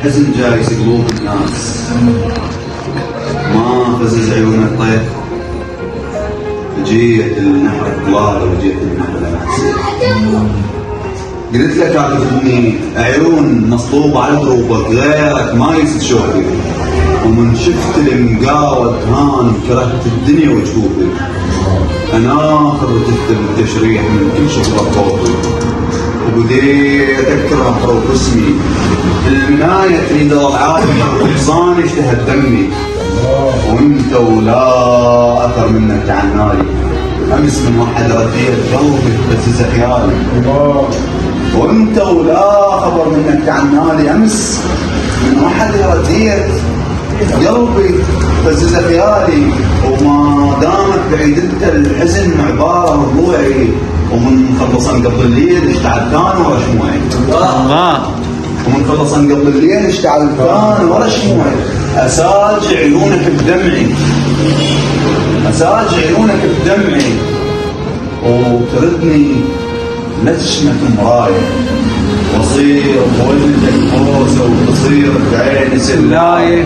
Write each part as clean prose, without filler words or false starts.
حزن جايس قلوب الناس، ما فزز عيون الطيف. جيت النحر طلال وجيت النحر نحسي. قلت لك اعتقدني عيون مصلوبة على دروبك، غيرك ما يسد شوفي. ومن شفت المقاوة هان كرهت الدنيا وجفوفي. انا خرجت بالتشريح من كل شغلة خوفي، وبديت اكره حروف اسمي. المناية تريد اضعافي وحصاني اشتهت دمي. وانت ولا اثر منك تعنالي. امس من واحد رديت قلبي بس خيالي. وانت ولا خبر منك تعنالي. امس من واحد رديت قلبي بس خيالي. وما دامت بعيد انت الحزن عباره ضلوعي. ومن خلصن قبل الليل اشتعل كان ورا شموعي. ومن خلصن قبل الليل اشتعل كان ورا شموعي. اساج عيونك بدمعي، اساج عيونك بدمعي. وتردني لا تشمت مرايه، واصير بولدك موسى وتصير بعيني سلايه.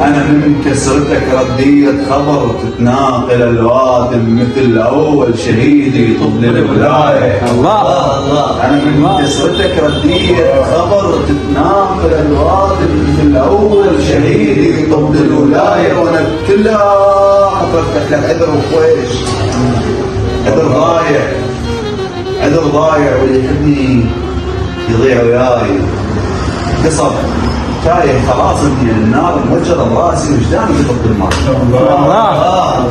انا من كسرتك رديت خبر تتناقل الوادم مثل اول شهيد يطب للولايه. الله انا من كسرتك رديت خبر تتناقل الوادم مثل اول شهيد يطب للولايه. وانا كلها حفرتك لك عذر وخويش، عذر ضايع، عذر ضايع. واللي يحبني يضيع وياي. قصب تايه خلاص من النار موجهه براسي، وجداني يطب الماء. الله